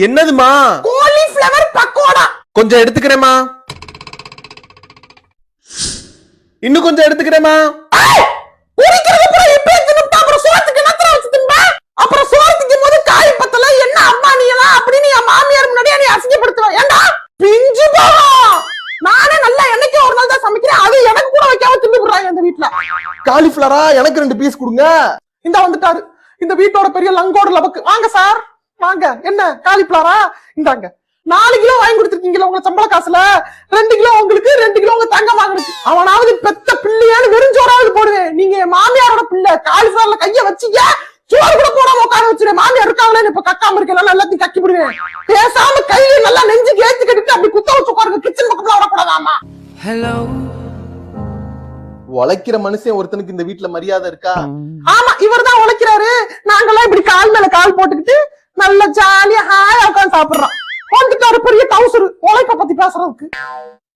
என்னதுமா? காலிஃபிளவர் பக்கோடா. கொஞ்சம் எடுத்துக்கிறேமா. இன்னும் கொஞ்சம் எடுத்துக்கிறேமா. உரிக்கிறது அப்புறம் இப்ப தின்னுட்டா அப்புறம் சோத்துக்கு என்னத்தர வச்சு தின்பா? அப்புறம் சோத்துக்கு போது காய் பத்தல என்ன அம்மா நீ எல்லாம் அப்படின்னு என் மாமியார் முன்னாடியே நீ அசிங்கப்படுத்துவ. ஏண்டா பிஞ்சு போகும். நானே நல்லா என்னைக்கு ஒரு நாள் தான் சமைக்கிறேன். அது எனக்கு கூட வைக்காம தின்னு போடுறாங்க இந்த வீட்டுல. காலிஃபிளவரா? எனக்கு 2 பீஸ் கொடுங்க. இந்த வந்துட்டாரு இந்த வீட்டோட பெரிய லங்கோட லபக்கு. வாங்க சார் வாங்க. என்ன காலிஃபிளவரா? இந்தாங்க 4 கிலோ வாங்கி கொடுத்துருக்கீங்களா உங்க சம்பள காசுல? 2 கிலோ உங்களுக்கு, 2 கிலோ உங்க தங்க வாங்குறதுக்கு. அவனாவது பெத்த பிள்ளையான்னு வெறிஞ்சோராவது போடுவேன். நீங்க மாமியாரோட பிள்ளை. காலிஃபிளவர்ல கைய வச்சீங்க சோறு கூட போடாம உட்கார வச்சிருவேன். மாமியார் இருக்காங்களே இப்ப கக்காம இருக்கல எல்லாத்தையும் கக்கி விடுவேன். பேசாம கையில நல்லா நெஞ்சு ஏத்தி கட்டிட்டு அப்படி குத்த வச்சு உட்காருங்க. கிச்சன் பக்கத்துல வரக்கூடாதாமா. ஹலோ. உழைக்கிற மனுஷன் ஒருத்தனுக்கு இந்த வீட்டுல மரியாதை இருக்கா? ஆமா இவர்தான் உழைக்கிறாரு. நாங்கெல்லாம் இப்படி கால் மேல கால் போட்டுக்கிட்டு நல்ல ஜாலியா ஹாயா உட்காந்து சாப்பிடுறோம். வந்துட்டாரு பெரிய டவுசர் உழைப்ப பத்தி பேசுறதுக்கு.